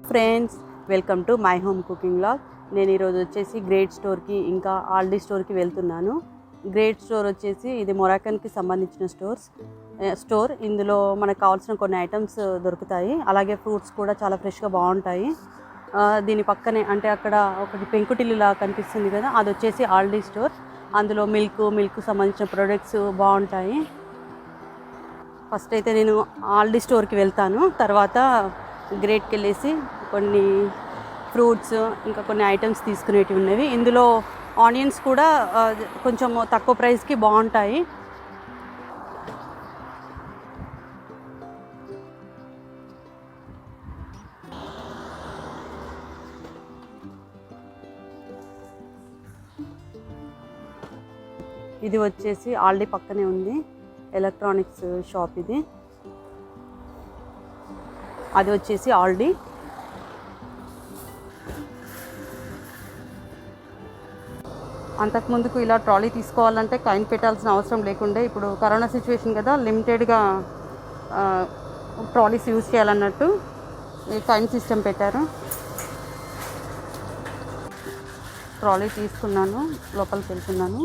Friends, welcome to my home cooking vlog. నేను ఈరోజు వచ్చేసి గ్రేట్ స్టోర్కి ఇంకా ఆల్డీ స్టోర్కి వెళ్తున్నాను. గ్రేట్ స్టోర్ వచ్చేసి ఇది మొరాకన్కి సంబంధించిన స్టోర్. ఇందులో మనకు కావాల్సిన కొన్ని ఐటమ్స్ దొరుకుతాయి. అలాగే ఫ్రూట్స్ కూడా చాలా ఫ్రెష్గా బాగుంటాయి. దీని పక్కనే అంటే అక్కడ ఒకటి పెంకుటిల్లులా కనిపిస్తుంది కదా, అది వచ్చేసి ఆల్డీ స్టోర్. అందులో మిల్క్ సంబంధించిన ప్రొడక్ట్స్ బాగుంటాయి. ఫస్ట్ అయితే నేను ఆల్డీ స్టోర్కి వెళ్తాను, తర్వాత గ్రేట్కి వెళ్ళేసి కొన్ని ఫ్రూట్స్ ఇంకా కొన్ని ఐటమ్స్ తీసుకునేటివి ఉన్నవి. ఇందులో ఆనియన్స్ కూడా కొంచెం తక్కువ ప్రైస్కి బాగుంటాయి. ఇది వచ్చేసి ఆల్డీ పక్కనే ఉంది ఎలక్ట్రానిక్స్ షాప్. ఇది అది వచ్చేసి ఆల్డీ. అంతకుముందుకు ఇలా ట్రాలీ తీసుకోవాలంటే కాయిన్ పెట్టాల్సిన అవసరం లేకుండే. ఇప్పుడు కరోనా సిచ్యువేషన్ కదా, లిమిటెడ్గా ట్రాలీస్ యూజ్ చేయాలన్నట్టు కాయిన్ సిస్టమ్ పెట్టారు. ట్రాలీ తీసుకున్నాను, లోపలికి వెళ్తున్నాను.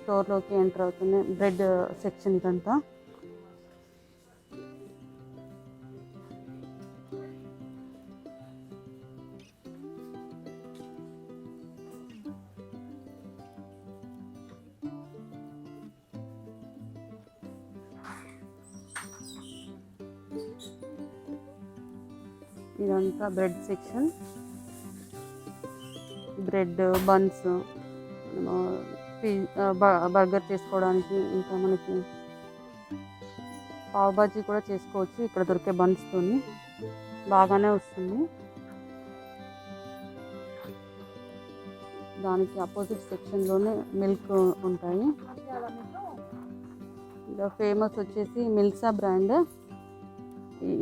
స్టోర్లోకి ఎంటర్ అవుతుంది. బ్రెడ్ సెక్షన్ ఇదంతా. ఇదంతా bread section. Bread buns, burger చేసుకోవడానికి, ఇంకా మనకి పావ్ బాజీ కూడా చేసుకోవచ్చు ఇక్కడ దొరికే బన్స్తోని. బాగానే వస్తుంది. దానికి అపోజిట్ సెక్షన్లోనే మిల్క్ ఉంటాయి. ఇంకా ఫేమస్ వచ్చేసి మిల్సా బ్రాండ్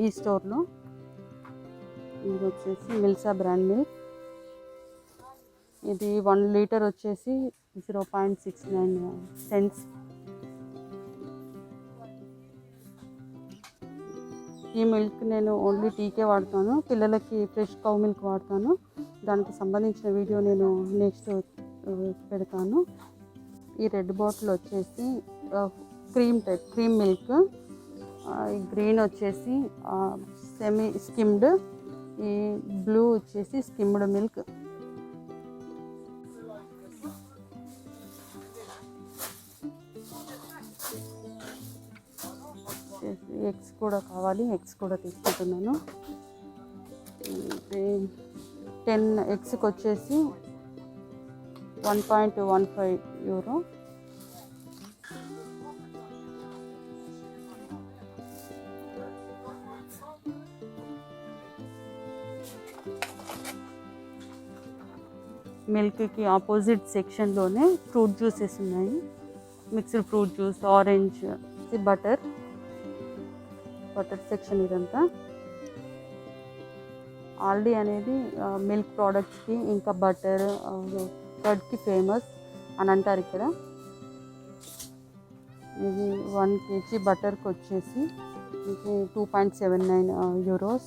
ఈ స్టోర్లో. ఇది వచ్చేసి మిల్సా బ్రాండ్ మిల్క్. ఇది 1 లీటర్ వచ్చేసి 0.69 సెంట్స్. ఈ మిల్క్ నేను ఓన్లీ టీకే వాడతాను, పిల్లలకి ఫ్రెష్ కౌ మిల్క్ వాడతాను. దానికి సంబంధించిన వీడియో నేను నెక్స్ట్ పెడతాను. ఈ రెడ్ బాటిల్ వచ్చేసి క్రీమ్ మిల్క్. ఈ గ్రీన్ వచ్చేసి సెమీ స్కిమ్డ్. ఈ బ్లూ వచ్చేసి స్కిమ్డ్ మిల్క్. ఎగ్స్ కూడా కావాలి, ఎగ్స్ కూడా తీసుకుంటున్నాను. 10 ఎగ్స్కి వచ్చేసి €1.15. మిల్క్కి ఆపోజిట్ సెక్షన్లోనే ఫ్రూట్ జ్యూసెస్ ఉన్నాయి. Mixed fruit juice, orange, butter section. ఇదంతా ఆల్డీ అనేది మిల్క్ ప్రోడక్ట్స్కి ఇంకా బటర్, కర్డ్కి ఫేమస్ అని అంటారు ఇక్కడ. ఇది 1 kg బటర్కి వచ్చేసి €2.79.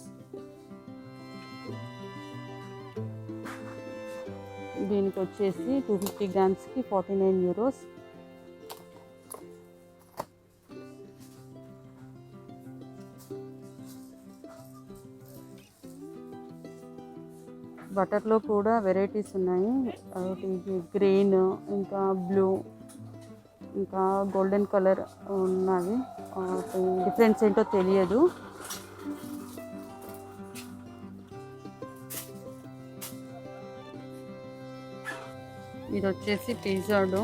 దీనికి వచ్చేసి 250 గ్రామ్స్కి €49. బటర్లో కూడా వెరైటీస్ ఉన్నాయి. గ్రీన్, ఇంకా బ్లూ, ఇంకా గోల్డెన్ కలర్ ఉన్నవి. డిఫరెన్స్ ఏంటో తెలియదు. ఇది వచ్చేసి పిజ్జా డో.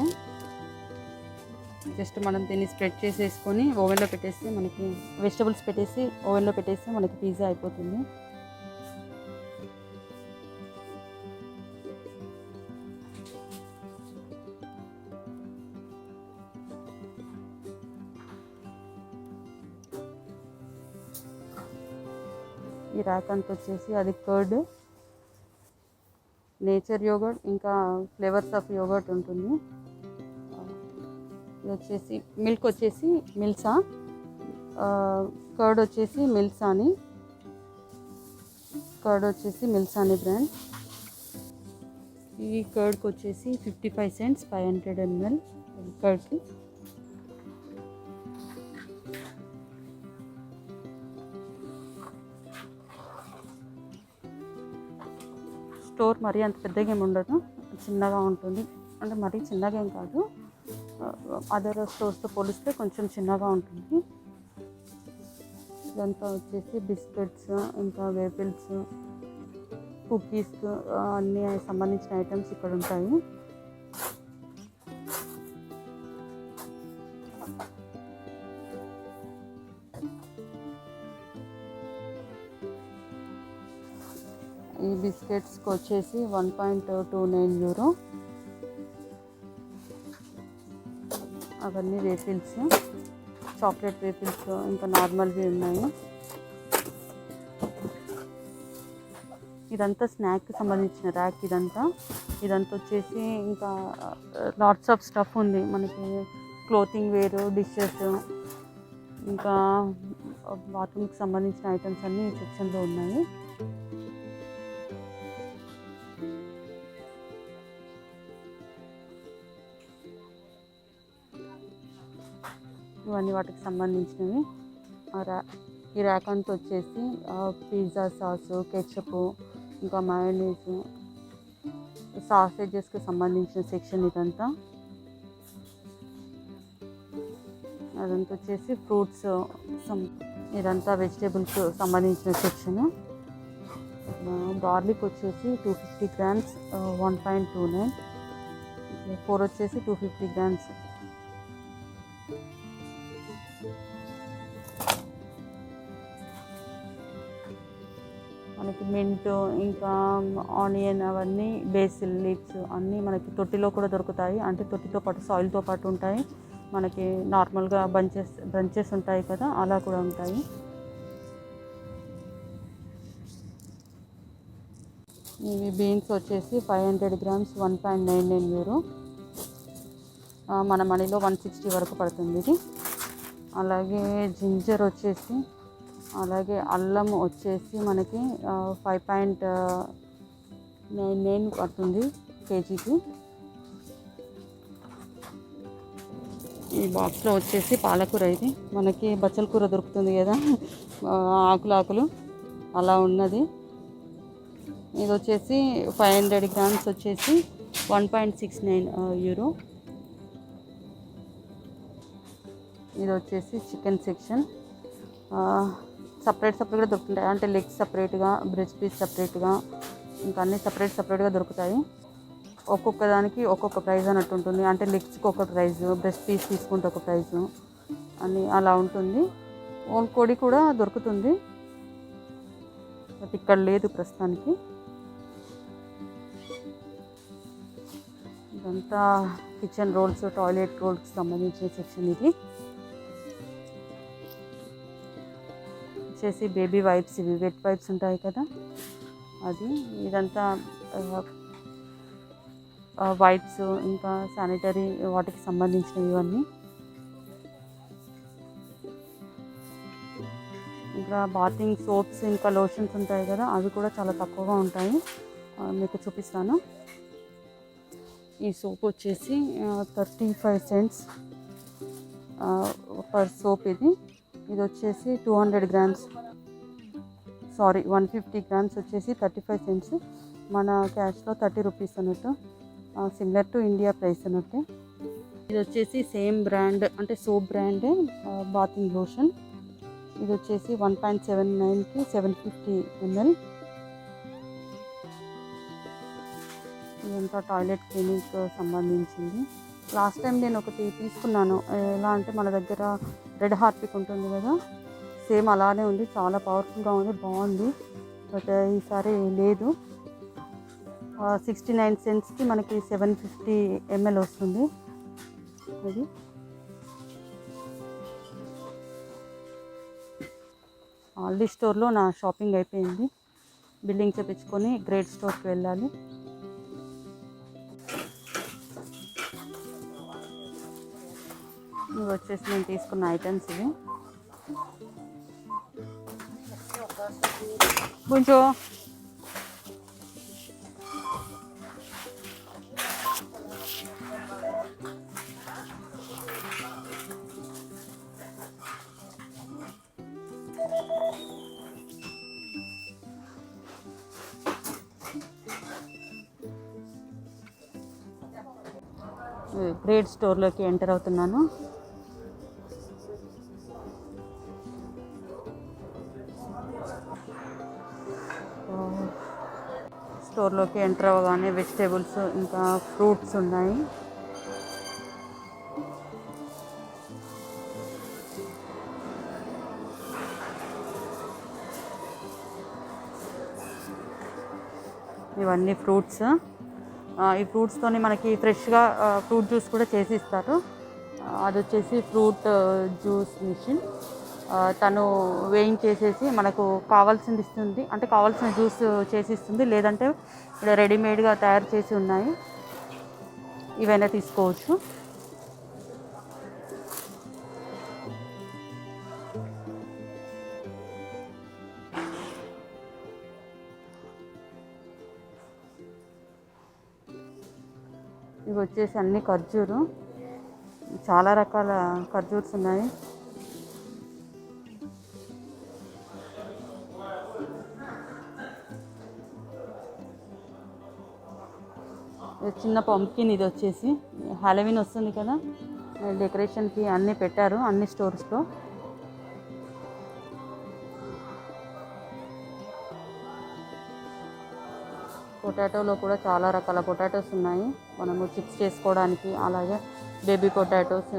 జస్ట్ మనం దీన్ని స్ప్రెడ్ చేసేసుకొని ఓవెన్లో పెట్టేసి, మనకి వెజిటబుల్స్ పెట్టేసి ఓవెన్లో పెట్టేసి మనకి పిజ్జా అయిపోతుంది. ఈ ర్యాక్ అంతా వచ్చేసి అది కర్డ్, నేచర్ యోగర్ట్, ఇంకా ఫ్లేవర్స్ ఆఫ్ యోగర్ట్ ఉంటుంది. ఇది వచ్చేసి మిల్క్ వచ్చేసి మిల్సా. కర్డ్ వచ్చేసి మిల్సాని బ్రాండ్. ఈ కర్డ్కి వచ్చేసి 55 cents 500 ml కర్డ్కి. స్టోర్ మరీ అంత పెద్దగా ఏమి ఉండదు, చిన్నగా ఉంటుంది. అంటే మరీ చిన్నగా ఏం కాదు, అదర్ స్టోర్స్తో పోలిస్తే కొంచెం చిన్నగా ఉంటుంది. ఇదంతా వచ్చేసి బిస్కెట్స్, ఇంకా వేపిల్స్, కుకీస్ అన్నీ సంబంధించిన ఐటమ్స్ ఇక్కడ ఉంటాయి. ఈ బిస్కెట్స్కి వచ్చేసి 1.29 euro. అవన్నీ వేపిల్స్, చాక్లెట్ వేపిల్స్, ఇంకా నార్మల్వి ఉన్నాయి. ఇదంతా స్నాక్కి సంబంధించిన ర్యాక్. ఇదంతా వచ్చేసి ఇంకా లాట్స్ ఆఫ్ స్టఫ్ ఉంది మనకి. క్లోతింగ్ వేర్, డిషెస్, ఇంకా బాత్రూమ్కి సంబంధించిన ఐటమ్స్ అన్నీ ఈ సెక్షన్లో ఉన్నాయి. ఇవన్నీ వాటికి సంబంధించినవి. ఈ ర్యాక్ అంతా వచ్చేసి పిజ్జా సాసు, కెచప్, ఇంకా మయోనీస్, సాసేజెస్కి సంబంధించిన సెక్షన్ ఇదంతా. అదంతా వచ్చేసి ఫ్రూట్స్, ఇదంతా వెజిటేబుల్స్ సంబంధించిన సెక్షన్. గార్లిక్ వచ్చేసి 250 grams 1.29. 4 వచ్చేసి 250 grams. మనకి మింట్, ఇంకా ఆనియన్, అవన్నీ బేసిల్ లీవ్స్ అన్నీ మనకి తొట్టిలో కూడా దొరుకుతాయి. అంటే తొట్టితో పాటు సాయిల్తో పాటు ఉంటాయి. మనకి నార్మల్గా బంచెస్ ఉంటాయి కదా, అలా కూడా ఉంటాయి. ఇవి బీన్స్ వచ్చేసి 500 grams 1.99 euro. మన మనీలో 160 వరకు పడుతుంది ఇది. అలాగే జింజర్ వచ్చేసి, అలాగే అల్లం వచ్చేసి మనకి 5.99 పడుతుంది కేజీకి. ఈ బాక్స్లో వచ్చేసి పాలకూర. ఇది మనకి బచ్చల కూర దొరుకుతుంది కదా, ఆకులు అలా ఉన్నది. ఇది వచ్చేసి 500 grams వచ్చేసి 1.69 euro. ఇది వచ్చేసి చికెన్ సెక్షన్. సపరేట్గా దొరుకుతుంటాయి. అంటే లెగ్స్ సపరేట్గా, బ్రెస్ట్ పీస్ సపరేట్గా, ఇంకా అన్నీ సపరేట్గా దొరుకుతాయి. ఒక్కొక్క దానికి ఒక్కొక్క ప్రైస్ అన్నట్టు ఉంటుంది. అంటే లెగ్స్కి ఒక ప్రైజు, బ్రెస్ట్ పీస్ తీసుకుంటే ఒక ప్రైజు అని అలా ఉంటుంది. ఓన్ కోడి కూడా దొరుకుతుంది, బట్ ఇక్కడ లేదు ప్రస్తుతానికి. ఇదంతా కిచెన్ రోల్స్, టాయిలెట్ రోల్స్కి సంబంధించిన సెక్షన్. ఇది వచ్చేసి బేబీ వైప్స్, ఇవి వెట్ వైప్స్ ఉంటాయి కదా అది. ఇదంతా వైప్స్, ఇంకా శానిటరీ వాటికి సంబంధించినవి ఇవన్నీ. ఇంకా బాతింగ్ సోప్స్, ఇంకా లోషన్స్ ఉంటాయి కదా, అవి కూడా చాలా తక్కువగా ఉంటాయి. మీకు చూపిస్తాను. ఈ సోప్ వచ్చేసి 35 cents పర్ సోప్. ఇది వచ్చేసి 200 grams, 150 grams వచ్చేసి 35 cents. మన క్యాష్లో 30 rupees అన్నట్టు, సిమిలర్ టు ఇండియా ప్రైస్ అన్నట్టు. ఇది వచ్చేసి సేమ్ బ్రాండ్, అంటే సోప్ బ్రాండ్ బాతింగ్ లోషన్. ఇది వచ్చేసి 1.79కి 750 ml. ఇదంతా టాయిలెట్ క్లీనింగ్కి సంబంధించింది. లాస్ట్ టైం నేను ఒకటి తీసుకున్నాను. ఎలా అంటే మన దగ్గర రెడ్ హార్పిక్ ఉంటుంది కదా, సేమ్ అలానే ఉంది. చాలా పవర్ఫుల్గా ఉంది, బాగుంది. బట్ ఈసారి లేదు. 69 centsకి మనకి 750 ml వస్తుంది. అది ఆల్డీ స్టోర్లో నా షాపింగ్ అయిపోయింది. బిల్లింగ్ చేయించుకొని గ్రేట్ స్టోర్కి వెళ్ళాలి. ఇవి వచ్చేసి నేను తీసుకున్న ఐటమ్స్. ఇవి కొంచెం గ్రేట్ స్టోర్లోకి ఎంటర్ అవుతున్నాను. స్టోర్లోకి ఎంటర్ అవ్వగానే వెజిటేబుల్స్ ఇంకా ఫ్రూట్స్ ఉన్నాయి. ఇవన్నీ ఫ్రూట్స్. ఈ ఫ్రూట్స్తోని మనకి ఫ్రెష్గా ఫ్రూట్ జ్యూస్ కూడా చేసి ఇస్తారు. అది వచ్చేసి ఫ్రూట్ జ్యూస్ మిషన్. తను వేయించేసేసి మనకు కావాల్సింది ఇస్తుంది, అంటే కావాల్సిన జ్యూస్ చేసి ఇస్తుంది. లేదంటే ఇక్కడ రెడీమేడ్గా తయారు చేసి ఉన్నాయి, ఇవైనా తీసుకోవచ్చు. ఇవి వచ్చేసి అన్ని ఖర్జూరు, చాలా రకాల ఖర్జూర్స్ ఉన్నాయి. చిన్న పంప్కిన్, ఇది వచ్చేసి హాలోవీన్ వస్తుంది కదా, డెకరేషన్కి అన్నీ పెట్టారు అన్ని స్టోర్స్లో. పొటాటోలో కూడా చాలా రకాల పొటాటోస్ ఉన్నాయి, మనము చిప్స్ చేసుకోవడానికి. అలాగే baby potatoes,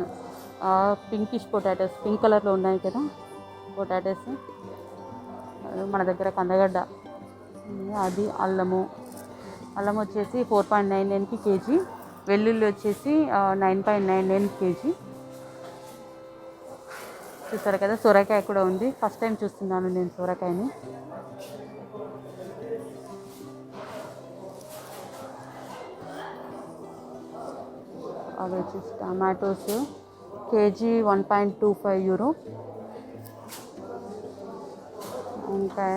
pinkish potatoes, pink కలర్లో ఉన్నాయి కదా పొటాటోస్. మన దగ్గర కందగడ్డ, అది అల్లము. అల్లం వచ్చేసి 4.99కి కేజీ. వెల్లుల్లి వచ్చేసి 9.99 కేజీ. చూసారు కదా, సొరకాయ కూడా ఉంది. ఫస్ట్ టైం చూస్తున్నాను నేను సొరకాయని. అవి వచ్చేసి టమాటోస్ కేజీ 1.25 యూరో. ఇంకా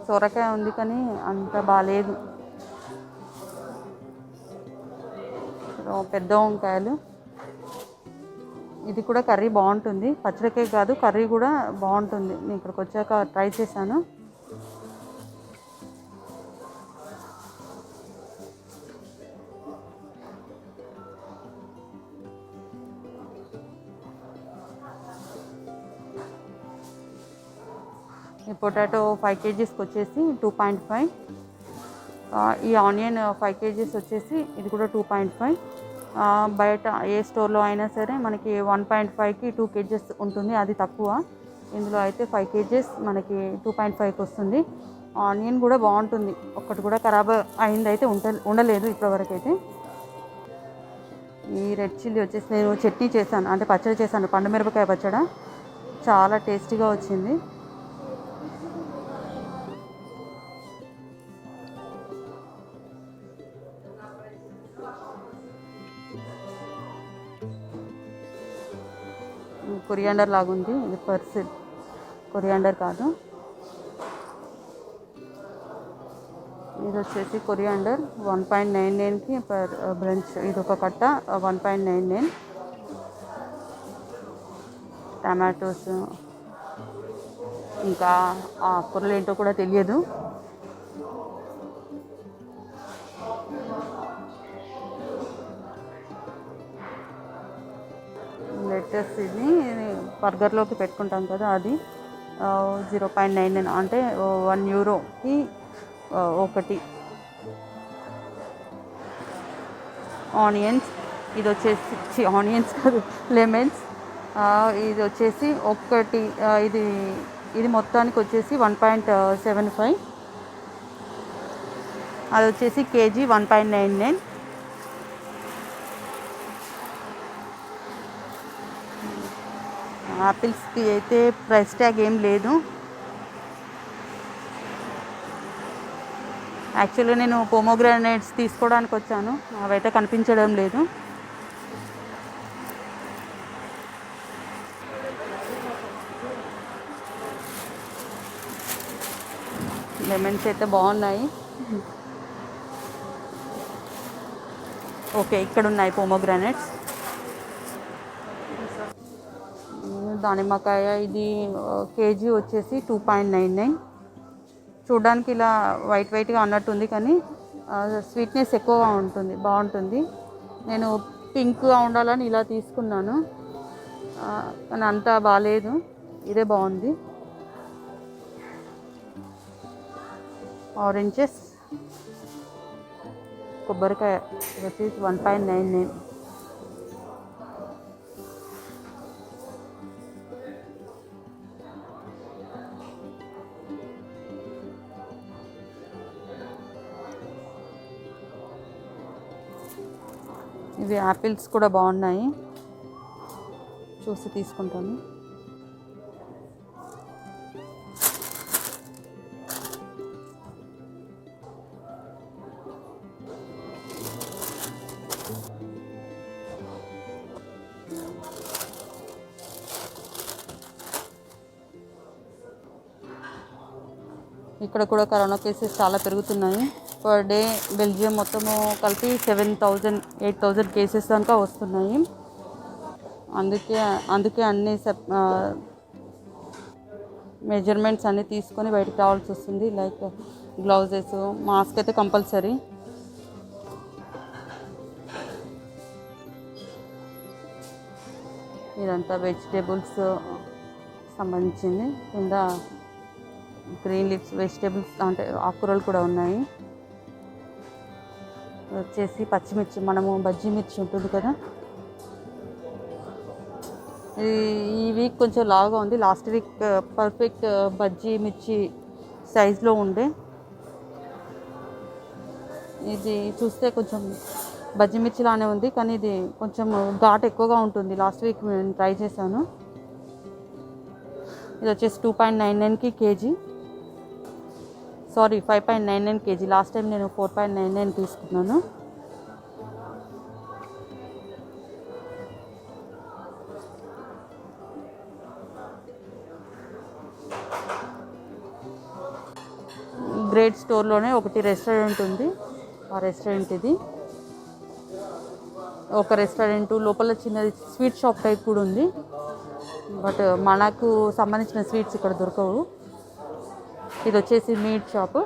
సొరకాయ ఉంది కానీ అంత బాగాలేదు. పెద్ద వంకాయలు, ఇది కూడా కర్రీ బాగుంటుంది. పచ్చడికాయ కాదు, కర్రీ కూడా బాగుంటుంది. నేను ఇక్కడికి వచ్చాక ట్రై చేశాను. ఈ పొటాటో 5 కేజీస్కి వచ్చేసి 2.5. ఈ ఆనియన్ 5 కేజీస్ వచ్చేసి ఇది కూడా 2.5. బయట ఏ స్టోర్లో అయినా సరే మనకి 1.5కి 2 కేజీస్ ఉంటుంది, అది తక్కువ. ఇందులో అయితే 5 కేజీస్ మనకి 2.5కి వస్తుంది. ఆనియన్ కూడా బాగుంటుంది, ఒక్కటి కూడా ఖరాబ్ అయింది అయితే ఉండలేదు ఇప్పటివరకు అయితే. ఈ రెడ్ చిల్లీ వచ్చేసి నేను చట్నీ చేశాను, అంటే పచ్చడి చేశాను, పండుమిరపకాయ పచ్చడి. చాలా టేస్టీగా వచ్చింది. కొరియాండర్ లాగుంది, ఇది పర్సిల్, కొరియాండర్ కాదు. ఇది వచ్చేసి కొరియాండర్ 1.99కి పర్ బ్రంచ్. ఇది ఒక కట్ట 1.99. టమాటోస్, ఇంకా కూరలు ఏంటో కూడా తెలియదు. లెటర్స్, ఇది బర్గర్లోకి పెట్టుకుంటాం కదా, అది 0.99, అంటే 1 యూరోకి ఒకటి. ఆనియన్స్, ఇది వచ్చేసి ఆనియన్స్ కాదు, లెమన్స్. ఇది వచ్చేసి ఒకటి, ఇది మొత్తానికి వచ్చేసి 1.75. అది వచ్చేసి కేజీ 1.99. యాపిల్స్కి అయితే ప్రైస్ ట్యాగ్ ఏం లేదు. యాక్చువల్లీ నేను పోమోగ్రానేట్స్ తీసుకోవడానికి వచ్చాను, అవైతే కనిపించడం లేదు. లెమన్స్ అయితే బాగున్నాయి. ఓకే, ఇక్కడ ఉన్నాయి పోమోగ్రానైట్స్. దానిమ్మకాయ ఇది కేజీ వచ్చేసి 2.99. చూడడానికి ఇలా వైట్ వైట్గా అన్నట్టుంది, కానీ స్వీట్నెస్ ఎక్కువగా ఉంటుంది, బాగుంటుంది. నేను పింక్గా ఉండాలని ఇలా తీసుకున్నాను, కానీ అంత బాగాలేదు, ఇదే బాగుంది. ఆరెంజెస్, కొబ్బరికాయ వచ్చి 1.99. ఇవి యాపిల్స్ కూడా బాగున్నాయి, చూసి తీసుకుంటాను. ఇక్కడ కూడా కరోనా కేసెస్ చాలా పెరుగుతున్నాయి. పర్ డే బెల్జియం మొత్తము కలిపి 7,000 8,000 కేసెస్ దాకా వస్తున్నాయి. అందుకే అన్ని మెజర్మెంట్స్ అన్నీ తీసుకొని బయటకు రావాల్సి వస్తుంది. లైక్ గ్లౌజెస్, మాస్క్ అయితే కంపల్సరీ. ఇదంతా వెజిటేబుల్స్ సంబంధించింది. కింద గ్రీన్ లీవ్స్ వెజిటేబుల్స్ అంటే ఆకుకూరలు కూడా ఉన్నాయి. వచ్చేసి పచ్చిమిర్చి, మనము బజ్జీ మిర్చి ఉంటుంది కదా, ఈ వీక్ కొంచెం లావుగా ఉంది. లాస్ట్ వీక్ పర్ఫెక్ట్ బజ్జీ మిర్చి సైజులో ఉండే. ఇది చూస్తే కొంచెం బజ్జీ మిర్చి లానే ఉంది, కానీ ఇది కొంచెం ఘాటు ఎక్కువగా ఉంటుంది. లాస్ట్ వీక్ నేను ట్రై చేశాను. ఇది వచ్చేసి 2.99కి kg, sorry 5.99 kg. Last time నేను 4.99 తీసుకున్నాను. గ్రేట్ స్టోర్లోనే ఒకటి రెస్టారెంట్ ఉంది. ఆ రెస్టారెంట్ ఇది. ఒక రెస్టారెంట్ లోపల చిన్నది స్వీట్ షాప్ టైప్ కూడా ఉంది, బట్ మనకు సంబంధించిన స్వీట్స్ ఇక్కడ దొరకవు. ఇది వచ్చేసి మీట్ షాప్.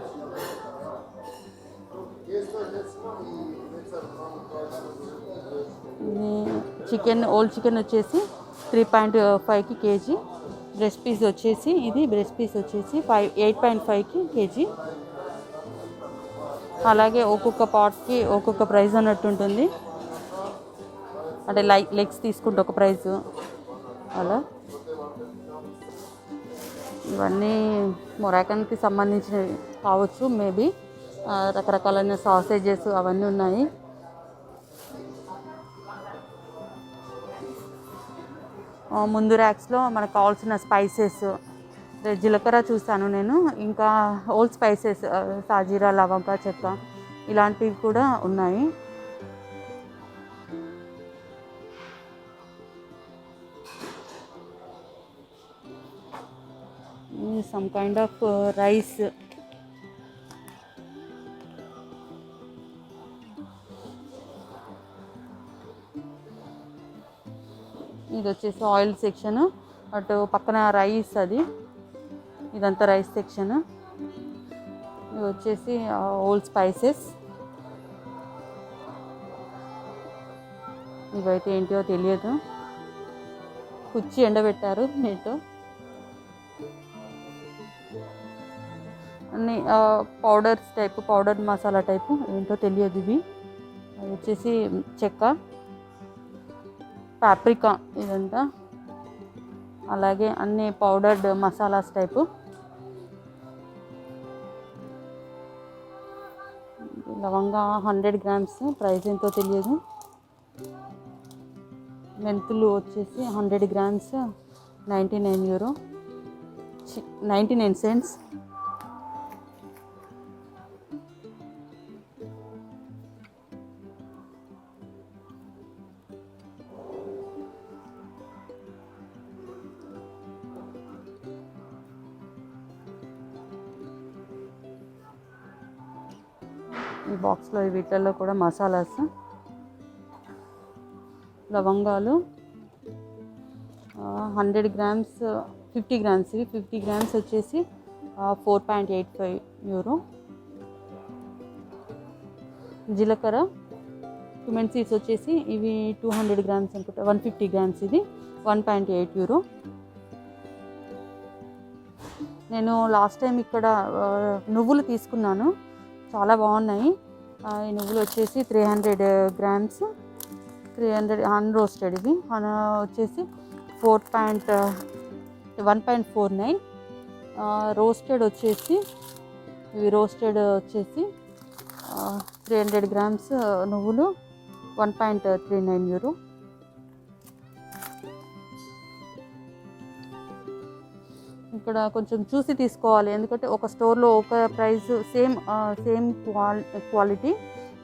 ఓల్డ్ చికెన్ వచ్చేసి 3.5కి కేజీ. బ్రెస్ట్ పీస్ వచ్చేసి 8.5కి కేజీ. అలాగే ఒక్కొక్క పాట్కి ఒక్కొక్క ప్రైస్ అన్నట్టు ఉంటుంది. అంటే లెగ్స్ తీసుకుంటే ఒక ప్రైస్ అలా. ఇవన్నీ మొరాకన్కి సంబంధించినవి కావచ్చు, మేబీ. రకరకాలైన సాసేజెస్ అవన్నీ ఉన్నాయి. ముందు ర్యాక్స్లో మనకు కావాల్సిన స్పైసెస్, జీలకర్ర చూస్తాను నేను, ఇంకా ఓల్డ్ స్పైసెస్ సాజీరా, లవంగ, చెక్క ఇలాంటివి కూడా ఉన్నాయి. Some kind of rice. ఇది వచ్చేసి ఆయిల్ సెక్షన్, అటు పక్కన రైస్, అది ఇదంతా రైస్ సెక్షన్. ఇది వచ్చేసి ఓల్డ్ స్పైసెస్. ఇవైతే ఏంటో తెలియదు, కుచ్చి ఎండబెట్టారు నీతో. అన్ని powders type, powder masala type, ఏంటో తెలియదు ఇవి. అది వచ్చేసి చెక్క, పాప్రికా ఇదంతా. అలాగే అన్ని పౌడర్డ్ మసాలాస్ టైపు. లవంగా 100 గ్రామ్స్, ప్రైస్ ఎంతో తెలియదు. మెంతులు వచ్చేసి 100 గ్రామ్స్ 99 యూరో, 99 సెంట్స్. ఈ బాక్స్లో వీటిల్లో కూడా మసాలాస్, లవంగాలు 100 గ్రామ్స్ 50 గ్రామ్స్, ఇవి 50 గ్రామ్స్ వచ్చేసి 4.85 యూరో. జీలకర్ర, క్యుమిన్ సీడ్స్ వచ్చేసి ఇవి 200 గ్రామ్స్ అనుకుంటా, 150 గ్రామ్స్, ఇది 1.8 యూరో. నేను లాస్ట్ టైం ఇక్కడ నువ్వులు తీసుకున్నాను, చాలా బాగున్నాయి. ఈ నువ్వులు వచ్చేసి 300 గ్రామ్స్, 300 అన్రోస్టెడ్, ఇవి వచ్చేసి 1.49. రోస్టెడ్ వచ్చేసి ఇవి రోస్టెడ్ వచ్చేసి 300 గ్రామ్స్ నువ్వులు 1.39 యూరో. ఇక్కడ కొంచెం చూసి తీసుకోవాలి, ఎందుకంటే ఒక స్టోర్లో ఒక ప్రైస్, సేమ్ క్వాలిటీ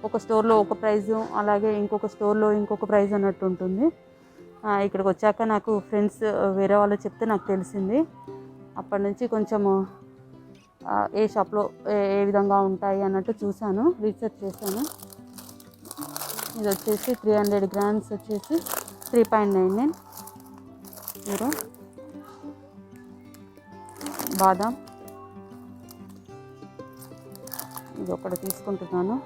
ఒక స్టోర్లో ఒక ప్రైజు, అలాగే ఇంకొక స్టోర్లో ఇంకొక ప్రైజ్ అన్నట్టు ఉంటుంది. ఇక్కడికి వచ్చాక నాకు ఫ్రెండ్స్ వేరే వాళ్ళు చెప్తే నాకు తెలిసింది. అప్పటి నుంచి కొంచెము ఏ షాప్లో ఏ విధంగా ఉంటాయి అన్నట్టు చూశాను, రీసెర్చ్ చేశాను. ఇది వచ్చేసి 300 గ్రామ్స్ వచ్చేసి 3.99 యూరో. బాదాం ఇది ఒకటి తీసుకుంటున్నాను.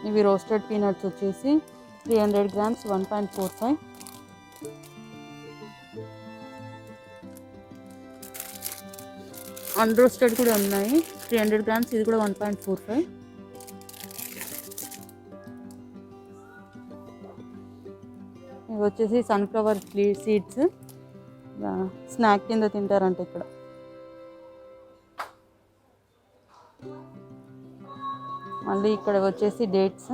ఇవి రోస్టెడ్ పీనట్స్ వచ్చేసి 300 గ్రామ్స్ 1.45. అన్రోస్టెడ్ కూడా ఉన్నాయి 300 గ్రామ్స్, ఇది కూడా 1.45. ఇవి వచ్చేసి సన్ఫ్లవర్ సీడ్స్, స్నాక్ కింద తింటారంట ఇక్కడ. మళ్ళీ ఇక్కడ వచ్చేసి డేట్స్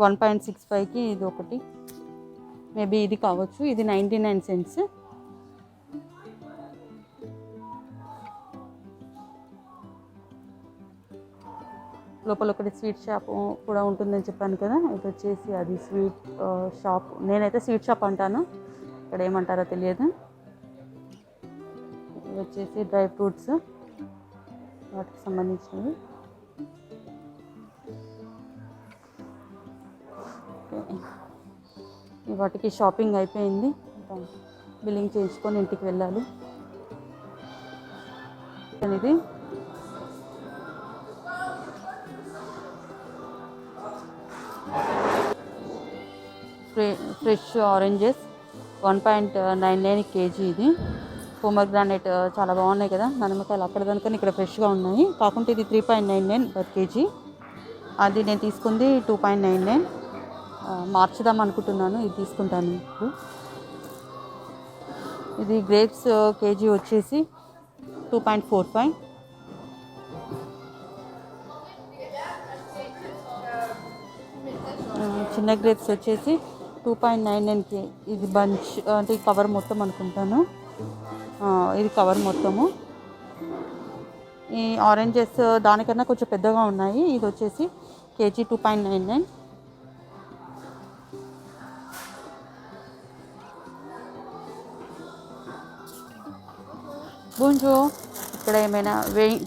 1.65కి ఇది ఒకటి, మేబీ ఇది కావచ్చు, ఇది 99 సెంట్స్. లోపల ఒకటి స్వీట్ షాప్ కూడా ఉంటుందని చెప్పాను కదా, ఇది వచ్చేసి అది స్వీట్ షాప్. నేనైతే స్వీట్ షాప్ అంటాను, ఇక్కడ ఏమంటారో తెలియదు. ఇది వచ్చేసి డ్రై ఫ్రూట్స్, వాటికి సంబంధించినవి. వాటికి షాపింగ్ అయిపోయింది, బిల్లింగ్ చేయించుకొని ఇంటికి వెళ్ళాలి. ఇది ఫ్రెష్ ఆరెంజెస్ 1.99 కేజీ. ఇది పోమగ్రానైట్ చాలా బాగున్నాయి కదా, నమ్మకాయలు అక్కడ దానికని ఇక్కడ ఫ్రెష్గా ఉన్నాయి. కాకుంటే ఇది 3.99 పర్ కేజీ, అది నేను తీసుకుంది 2.99. మార్చుదాం అనుకుంటున్నాను, ఇది తీసుకుంటాను ఇప్పుడు. ఇది గ్రేప్స్ కేజీ వచ్చేసి 2.45. చిన్న గ్రేప్స్ వచ్చేసి 2.99. ఇది బంచ్ అంటే ఈ కవర్ మొత్తం అనుకుంటాను, ఇది కవర్ మొత్తము. ఈ ఆరెంజెస్ దానికన్నా కొంచెం పెద్దగా ఉన్నాయి, ఇది వచ్చేసి కేజీ 2.99. గుంజు ఇక్కడ ఏమైనా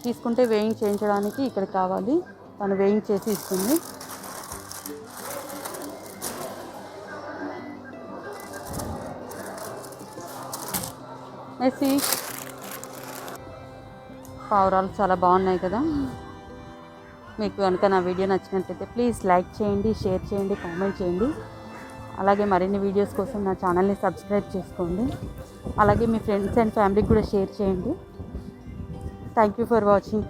తీసుకుంటే వేయింగ్ చేయించడానికి ఇక్కడికి కావాలి, తను వేయింగ్ చేసి ఇస్తుంది. వేసి పావురాలు చాలా బాగున్నాయి కదా. మీకు కనుక నా వీడియో నచ్చినట్లయితే ప్లీజ్ లైక్ చేయండి, షేర్ చేయండి, కామెంట్ చేయండి. అలాగే మరిన్ని వీడియోస్ కోసం నా ఛానల్ని సబ్స్క్రైబ్ చేసుకోండి. అలాగే మీ ఫ్రెండ్స్ అండ్ ఫ్యామిలీకి కూడా షేర్ చేయండి. Thank you for watching.